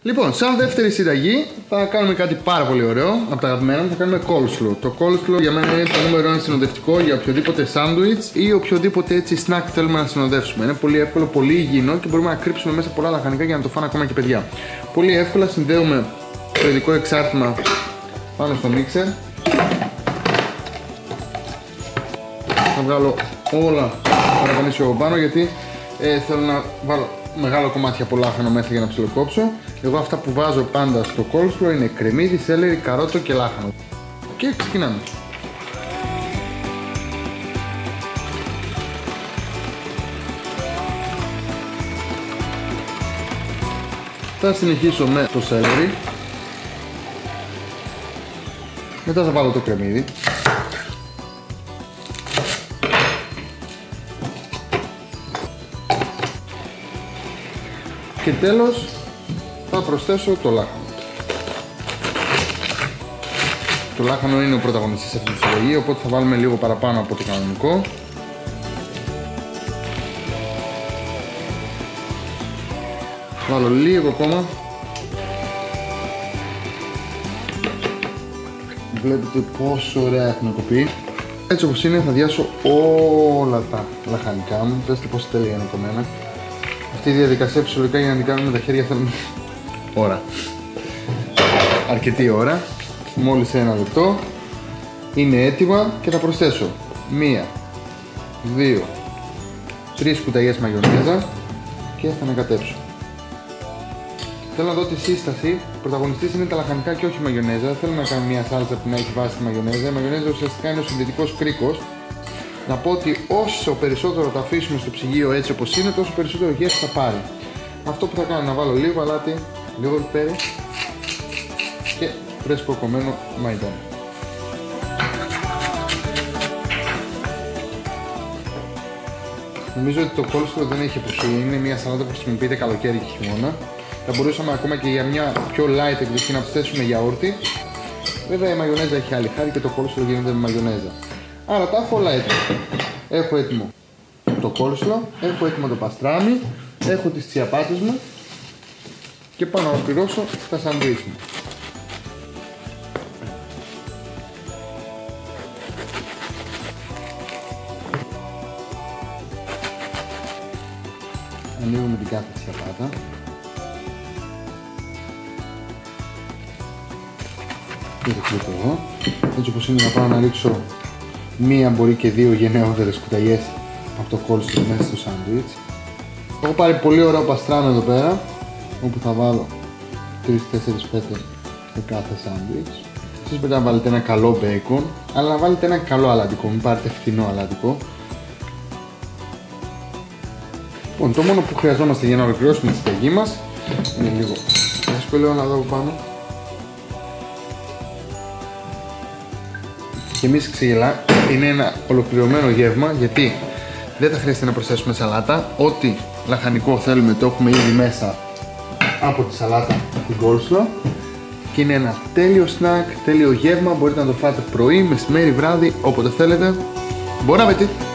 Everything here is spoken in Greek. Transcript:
Λοιπόν, σαν δεύτερη συνταγή θα κάνουμε κάτι πάρα πολύ ωραίο από τα αγαπημένα μου. Θα κάνουμε coleslaw. Το coleslaw για μένα είναι το νούμερο 1 συνοδευτικό για οποιοδήποτε sandwich ή οποιοδήποτε έτσι snack θέλουμε να συνοδεύσουμε. Είναι πολύ εύκολο, πολύ υγιεινό και μπορούμε να κρύψουμε μέσα πολλά λαχανικά για να το φάνε ακόμα και παιδιά. Πολύ εύκολα συνδέουμε το ειδικό εξάρτημα πάνω στο μίξερ. Θα βγάλω όλα τα ραπανίσια από πάνω γιατί θέλω να βάλω μεγάλο κομμάτι από λάχανο μέσα για να ψιλοκόψω. Εγώ αυτά που βάζω πάντα στο coleslaw είναι κρεμμύδι, σέλερι, καρότο και λάχανο. Και ξεκινάμε. Θα συνεχίσω με το σέλερι. Μετά θα βάλω το κρεμμύδι. Και τέλος θα προσθέσω το λάχανο. Το λάχανο είναι ο πρωταγωνιστής αυτή τη συνταγή, οπότε θα βάλουμε λίγο παραπάνω από το κανονικό. Βάλω λίγο ακόμα. Βλέπετε πόσο ωραία έχουν κοπεί. Έτσι όπως είναι θα διάσω όλα τα λαχανικά μου. Δέστε πόσο τέλεια είναι κομμένα. Αυτή η διαδικασία φυσιολογικά για να την κάνουμε με τα χέρια θέλουμε ώρα. Αρκετή ώρα. Μόλις 1 λεπτό. Είναι έτοιμα και θα προσθέσω 1, 2, 3 κουταλιές μαγιονέζα και θα ανακατέψω. Θέλω να δω τη σύσταση. Πρωταγωνιστής είναι τα λαχανικά και όχι η μαγιονέζα. Θέλω να κάνω μια σάλτσα που να έχει βάση τη μαγιονέζα. Η μαγιονέζα ουσιαστικά είναι ο συνδετικός κρίκος. Να πω ότι όσο περισσότερο το αφήσουμε στο ψυγείο έτσι όπως είναι, τόσο περισσότερο γεύση θα πάρει. Αυτό που θα κάνω είναι να βάλω λίγο αλάτι, λίγο πιπέρι και φρέσκο κομμένο μαϊντάνι. Νομίζω ότι το coleslaw δεν έχει εποχή, είναι μια σαλάτα που χρησιμοποιείται καλοκαίρι και χειμώνα. Θα μπορούσαμε ακόμα και για μια πιο light εκδοχή να προσθέσουμε γιαούρτι. Βέβαια η μαγιονέζα έχει άλλη χάρη και το coleslaw γίνεται με μαγιονέζα. Άρα τα έχω όλα έτοιμα. Έχω έτοιμο το coleslaw, έχω έτοιμο το παστράμι, έχω τις τσιαπάτες μου και πάω να ολοκληρώσω τα σαντουίτς μου. Ανοίγουμε την κάθε τσιαπάτα. Και το κλείνω εδώ. Έτσι όπως είναι να πάω να ρίξω μία μπορεί και 2 γενναιόδερες κουταλιές από το coleslaw μέσα στο σάντουιτς. Έχω πάρει πολύ ωραίο παστράμι εδώ πέρα, όπου θα βάλω 3-4 φέτες σε κάθε σάντουιτς. Εσείς μπορείτε να βάλετε ένα καλό μπέικον, αλλά να βάλετε ένα καλό αλατικό, μην πάρετε φθηνό αλατικό. Λοιπόν, το μόνο που χρειαζόμαστε για να ολοκληρώσουμε τη συνταγή μας είναι λίγο έσπελο να δω από πάνω. Και μη ξεγελά, είναι ένα ολοκληρωμένο γεύμα γιατί δεν θα χρειάζεται να προσθέσουμε σαλάτα. Ό,τι λαχανικό θέλουμε το έχουμε ήδη μέσα από τη σαλάτα, την coleslaw. Και είναι ένα τέλειο snack, τέλειο γεύμα. Μπορείτε να το φάτε πρωί, μεσημέρι, βράδυ, όποτε θέλετε. Bon appétit!